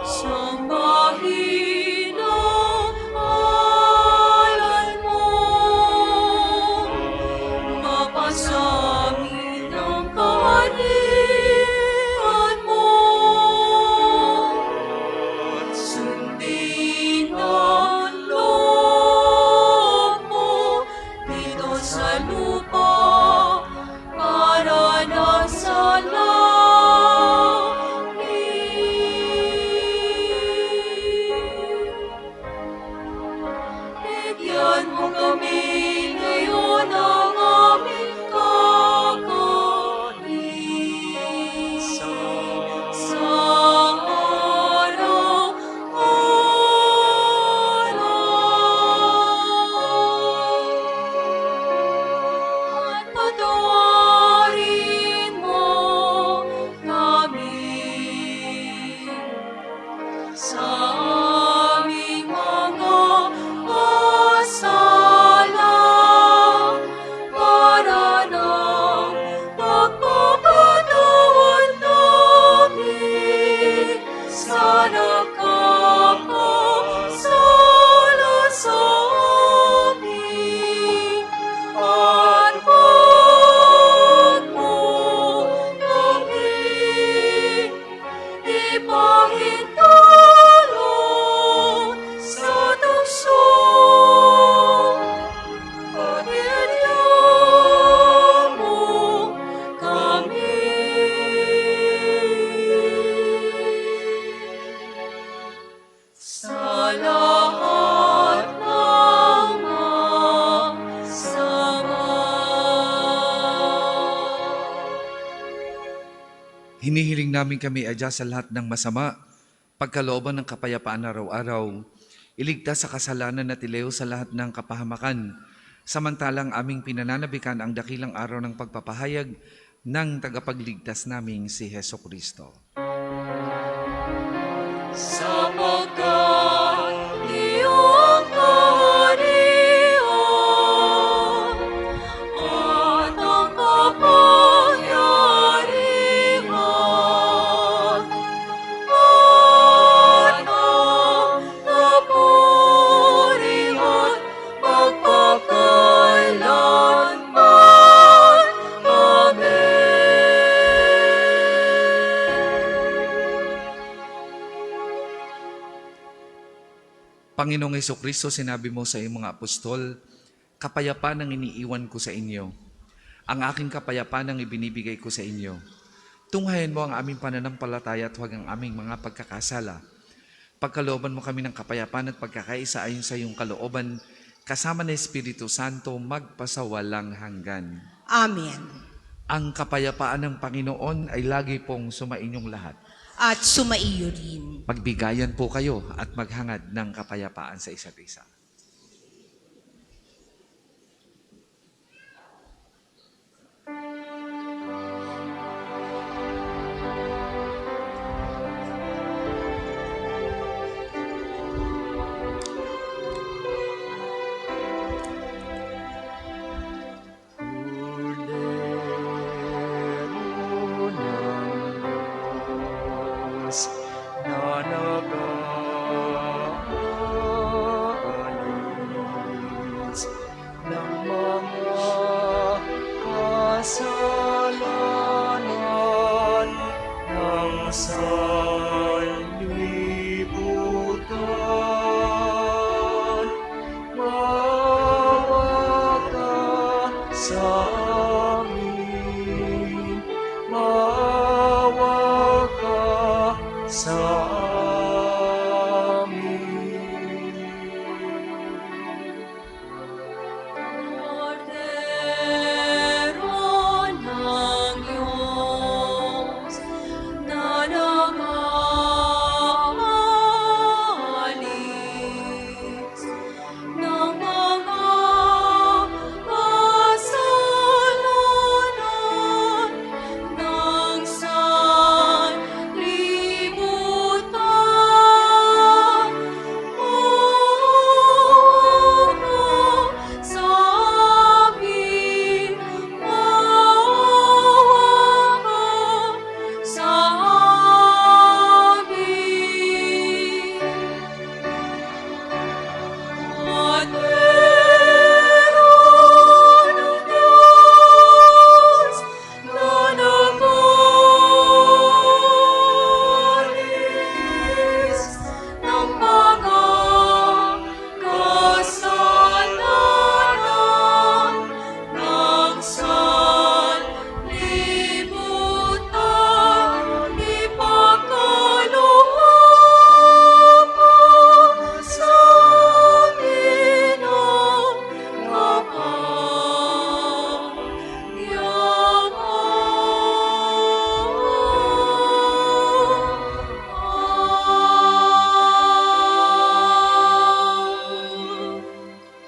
sambahin ang ngalan mo, Bigyan mo kami ngayon ng aming kakanin. Sa araw-araw. At patawarin mo kami sa aming mga kasala para ng pagpapatawad namin sa nakakasala sa amin. At huwag mo kami ipahintulot sa tukso at bigyan mo kami sa lahat ng masama. Hinihiling namin kami adya sa lahat ng masama, pagkalooban ng kapayapaan araw-araw, iligtas sa kasalanan at ilayo sa lahat ng kapahamakan, samantalang aming pinananabikan ang dakilang araw ng pagpapahayag ng tagapagligtas naming si Heso Kristo. Sapagkat iyong kaharian at ang kapangyarihan at ang kapurihan magpakailanman. Amen. Panginoong Hesukristo, sinabi mo sa iyong mga apostol, kapayapaan ang iniiwan ko sa inyo. Ang aking kapayapaan ang ibinibigay ko sa inyo. Tunghayan mo ang aming pananampalataya at huwag ang aming mga pagkakasala. Pagkalooban mo kami ng kapayapaan at pagkakaisa ayon sa iyong kalooban, kasama ng Espiritu Santo, magpasawalang hanggan. Amen. Ang kapayapaan ng Panginoon ay lagi pong sumainyong lahat. At sumaiyo rin. Magbigayan po kayo at maghangad ng kapayapaan sa isa't isa. Kordero ng Diyos na nag-aalis ng mga kasalanan ng sanlibutan. Maawa ka sa amin, maawa ka sa amin. Cordero ng Diyos na nag-aalis ng mga kasalanan ng sanlibutan.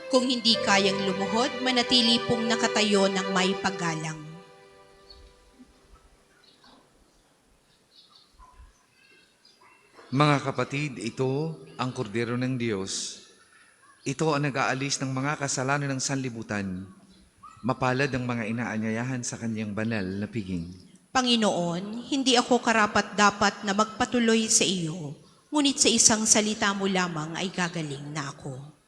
Kung hindi kayang lumuhod, manatili pong nakatayo ng may paggalang. Mga kapatid, ito ang kordero ng Diyos. Ito ang nag-aalis ng mga kasalanan ng sanlibutan. Mapalad ang mga inaanyayahan sa kanyang banal na piging. Panginoon, hindi ako karapat-dapat na magpatuloy sa iyo, ngunit sa isang salita mo lamang ay gagaling na ako.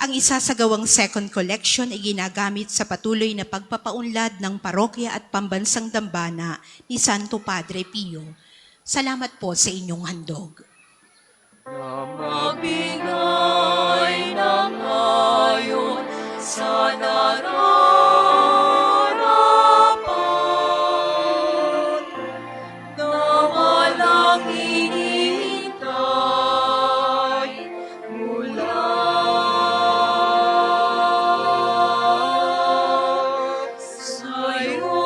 Ang isasagawang second collection ay ginagamit sa patuloy na pagpapaunlad ng parokya at pambansang dambana ni Santo Padre Pio. Salamat po sa inyong handog. Magbigay ng ayon sa nararapat na walang hinihintay mula sa'yo.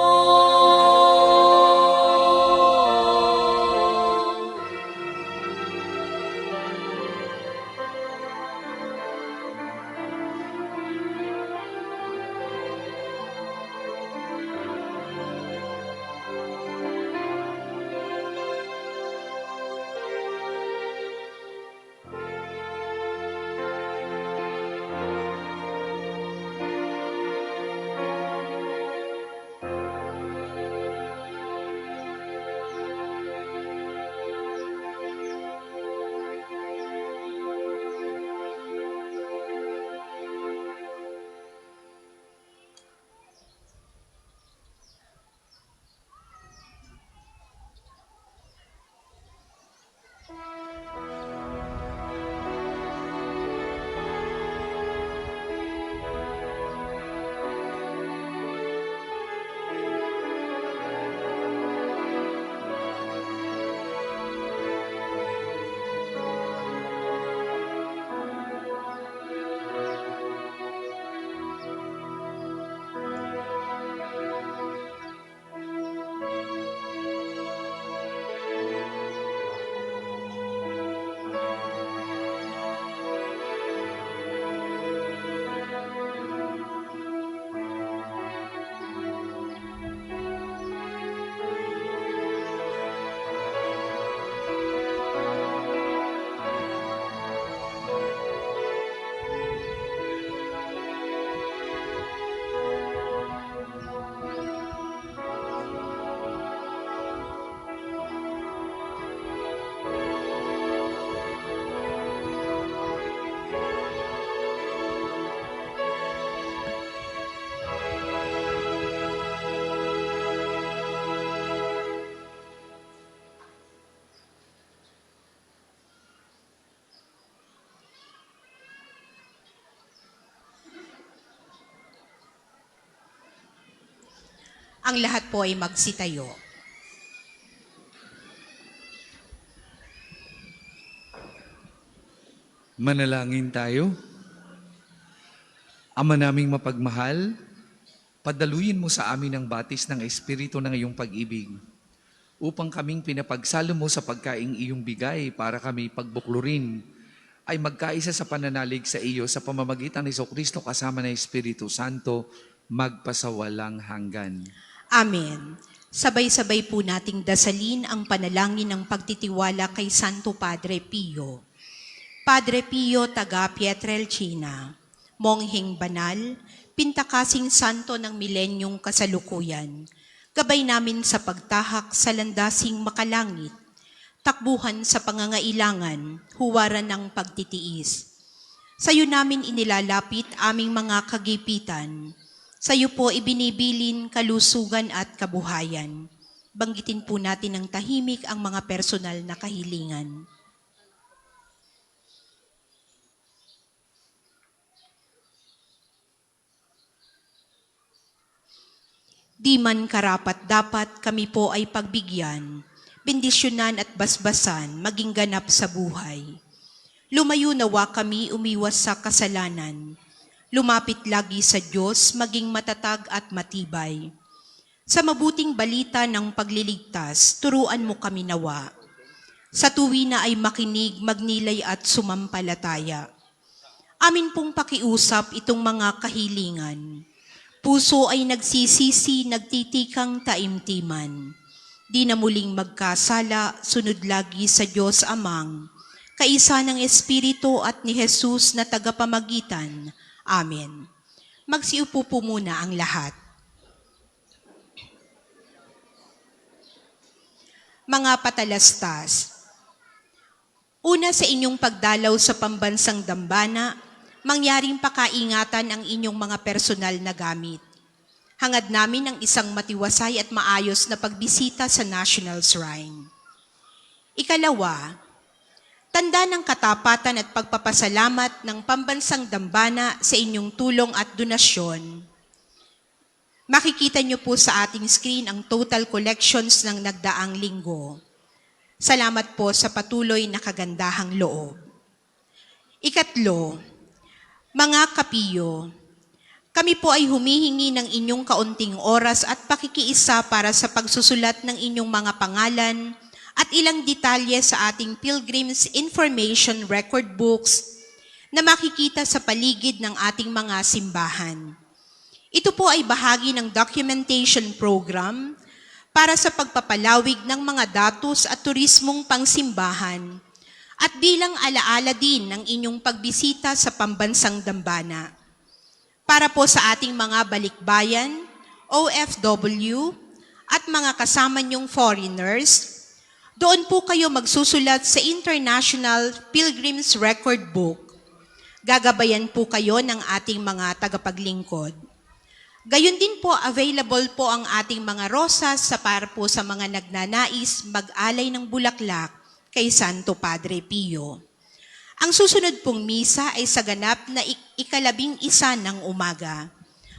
Ang lahat po ay magsitayo. Manalangin tayo. Ama naming mapagmahal, padaluyin mo sa amin ang batis ng Espiritu ng iyong pag-ibig upang kaming pinapagsalo mo sa pagkaing iyong bigay para kami pagbuklurin ay magkaisa sa pananalig sa iyo sa pamamagitan ni Jesucristo kasama ng Espiritu Santo magpasawalang hanggan. Amen. Sabay-sabay po nating dasalin ang panalangin ng pagtitiwala kay Santo Padre Pio. Padre Pio taga Pietrelcina, mongheng banal, pintakasing santo ng milenyong kasalukuyan, gabay namin sa pagtahak sa landasing makalangit, takbuhan sa pangangailangan, huwaran ng pagtitiis. Sa iyo namin inilalapit aming mga kagipitan, sa iyo po ibinibilin kalusugan at kabuhayan. Banggitin po natin ng tahimik ang mga personal na kahilingan. Di man karapat-dapat kami po ay pagbigyan, bendisyonan at basbasan maging ganap sa buhay. Lumayo nawa kami umiwas sa kasalanan, lumapit lagi sa Diyos maging matatag at matibay. Sa mabuting balita ng pagliligtas, turuan mo kami nawa. Sa tuwi na ay makinig, magnilay at sumampalataya. Amin pong pakiusap itong mga kahilingan. Puso ay nagsisisi, nagtitikang taimtiman. Di na muling magkasala, sunod lagi sa Diyos Amang, kaisa ng Espiritu at ni Jesus na tagapamagitan. Amen. Magsiupo po muna ang lahat. Mga patalastas, una sa inyong pagdalaw sa pambansang dambana, mangyaring pakaingatan ang inyong mga personal na gamit. Hangad namin ang isang matiwasay at maayos na pagbisita sa National Shrine. Ikalawa, tanda ng katapatan at pagpapasalamat ng Pambansang Dambana sa inyong tulong at donasyon. Makikita niyo po sa ating screen ang total collections ng nagdaang linggo. Salamat po sa patuloy na kagandahang loob. Ikatlo, mga kapiyo, kami po ay humihingi ng inyong kaunting oras at pakikiisa para sa pagsusulat ng inyong mga pangalan at ilang detalye sa ating Pilgrim's Information Record Books na makikita sa paligid ng ating mga simbahan. Ito po ay bahagi ng documentation program para sa pagpapalawig ng mga datos at turismong pangsimbahan at bilang alaala din ng inyong pagbisita sa Pambansang Dambana. Para po sa ating mga balikbayan, OFW, at mga kasama niyong foreigners, doon po kayo magsusulat sa International Pilgrim's Record Book. Gagabayan po kayo ng ating mga tagapaglingkod. Gayon din po, available po ang ating mga rosas para po sa mga nagnanais mag-alay ng bulaklak kay Santo Padre Pio. Ang susunod pong misa ay sa ganap na 11 ng umaga.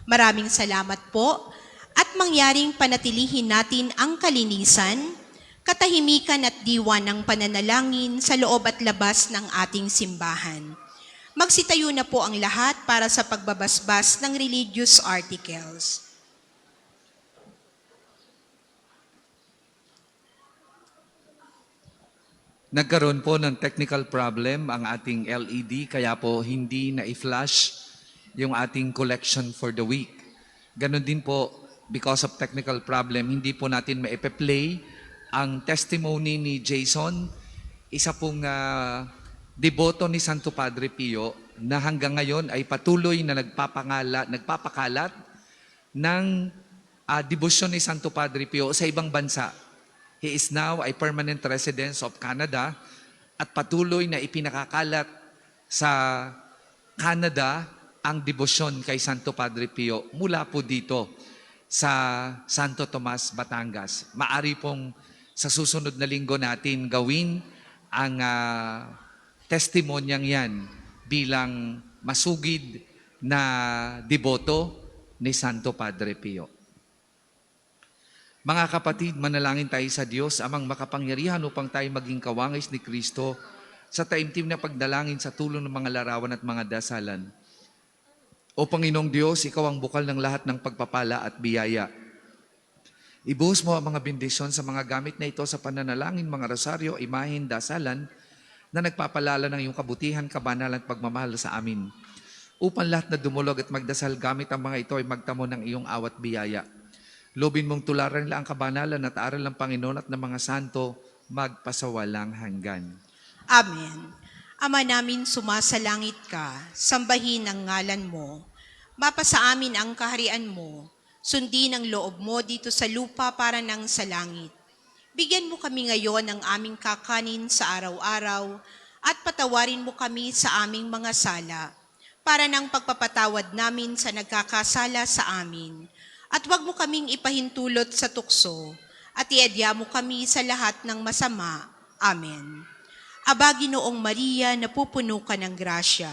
Maraming salamat po at mangyaring panatilihin natin ang kalinisan, katahimikan at diwa ng pananalangin sa loob at labas ng ating simbahan. Magsitayo na po ang lahat para sa pagbabasbas ng religious articles. Nagkaroon po ng technical problem ang ating LED, kaya po hindi na-flash yung ating collection for the week. Ganon din po, because of technical problem, hindi po natin ma-play ang testimony ni Jason, isa pong deboto ni Santo Padre Pio na hanggang ngayon ay patuloy na nagpapakalat ng debosyon ni Santo Padre Pio sa ibang bansa. He is now a permanent resident of Canada at patuloy na ipinakakalat sa Canada ang debosyon kay Santo Padre Pio mula po dito sa Santo Tomas, Batangas. Maari pong sa susunod na linggo natin gawin ang testimonyang yan bilang masugid na deboto ni Santo Padre Pio. Mga kapatid, manalangin tayo sa Diyos, amang makapangyarihan upang tayo maging kawangis ni Kristo sa taimtim na pagdalangin sa tulong ng mga larawan at mga dasalan. O Panginoong Diyos, Ikaw ang bukal ng lahat ng pagpapala at biyaya. Ibuhos mo ang mga bendisyon sa mga gamit na ito sa pananalangin, mga rosaryo, imahin, dasalan, na nagpapalala ng iyong kabutihan, kabanalan at pagmamahal sa amin. Upang lahat na dumulog at magdasal gamit ang mga ito ay magtamo ng iyong awat biyaya. Lobin mong tularan nila ang kabanalan at aral ng Panginoon at ng mga santo magpasawalang hanggan. Amen. Ama namin, sumasalangit ka, sambahin ang ngalan mo. Mapasa amin ang kaharian mo. Sundin ang loob mo dito sa lupa para nang sa langit. Bigyan mo kami ngayon ng aming kakanin sa araw-araw at patawarin mo kami sa aming mga sala para nang pagpapatawad namin sa nagkakasala sa amin. At huwag mo kaming ipahintulot sa tukso at iadya mo kami sa lahat ng masama. Amen. Aba, Ginoong Maria, napupuno ka ng grasya.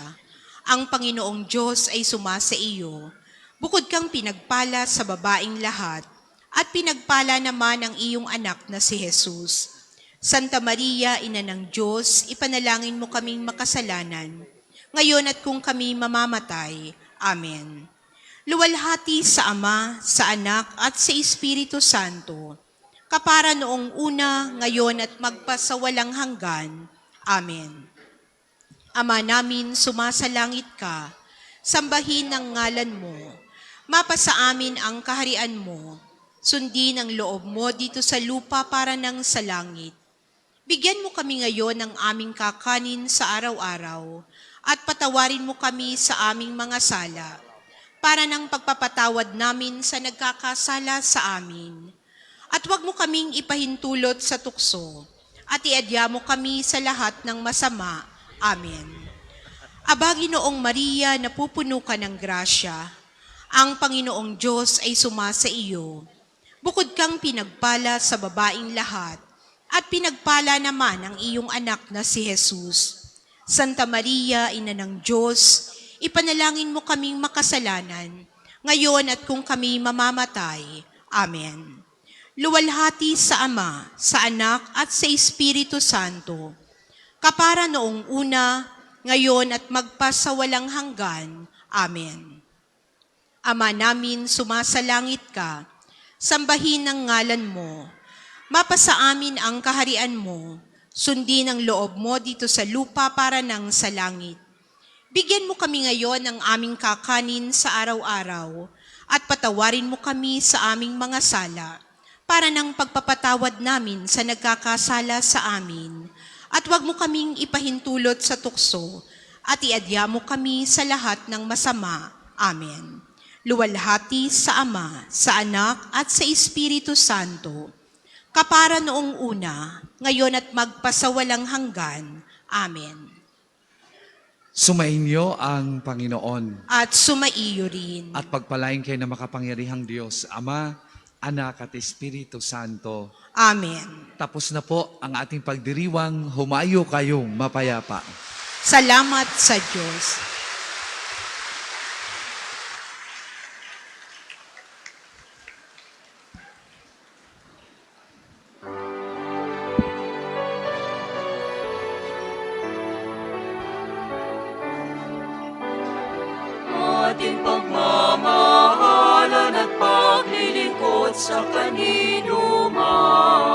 Ang Panginoong Diyos ay sumasa iyo. Bukod kang pinagpala sa babaing lahat, at pinagpala naman ang iyong anak na si Jesus. Santa Maria, Ina ng Diyos, ipanalangin mo kaming makasalanan, ngayon at kung kami mamamatay. Amen. Luwalhati sa Ama, sa Anak, at sa Espiritu Santo, kapara noong una, ngayon at magpasawalang hanggan. Amen. Ama namin, sumasalangit ka, sambahin ang ngalan mo, mapasa amin ang kaharian mo, sundin ang loob mo dito sa lupa para nang sa langit. Bigyan mo kami ngayon ng aming kakanin sa araw-araw, at patawarin mo kami sa aming mga sala, para ng pagpapatawad namin sa nagkakasala sa amin. At huwag mo kaming ipahintulot sa tukso, at iadya mo kami sa lahat ng masama. Amen. Aba, Ginoong Maria, napupuno ka ng grasya. Ang Panginoong Diyos ay sumasa iyo. Bukod kang pinagpala sa babaing lahat, at pinagpala naman ang iyong anak na si Jesus. Santa Maria, Ina ng Diyos, ipanalangin mo kaming makasalanan, ngayon at kung kami mamamatay. Amen. Luwalhati sa Ama, sa Anak, at sa Espiritu Santo, kapara noong una, ngayon at magpasawalang hanggan. Amen. Ama namin, sumasalangit ka, sambahin ang ngalan mo, mapasa amin ang kaharian mo, sundin ang loob mo dito sa lupa para nang sa langit. Bigyan mo kami ngayon ng aming kakanin sa araw-araw at patawarin mo kami sa aming mga sala para nang pagpapatawad namin sa nagkakasala sa amin. At huwag mo kaming ipahintulot sa tukso at iadya mo kami sa lahat ng masama. Amen. Luwalhati sa Ama, sa Anak, at sa Espiritu Santo, kapara noong una, ngayon at magpasawalang hanggan. Amen. Sumainyo ang Panginoon. At sumaiyo rin. At pagpalain kayo na makapangyarihang Diyos, Ama, Anak at Espiritu Santo. Amen. Tapos na po ang ating pagdiriwang, humayo kayong mapayapa. Salamat sa Diyos. Ating pagmamahalan at paglilingkod sa kanino man.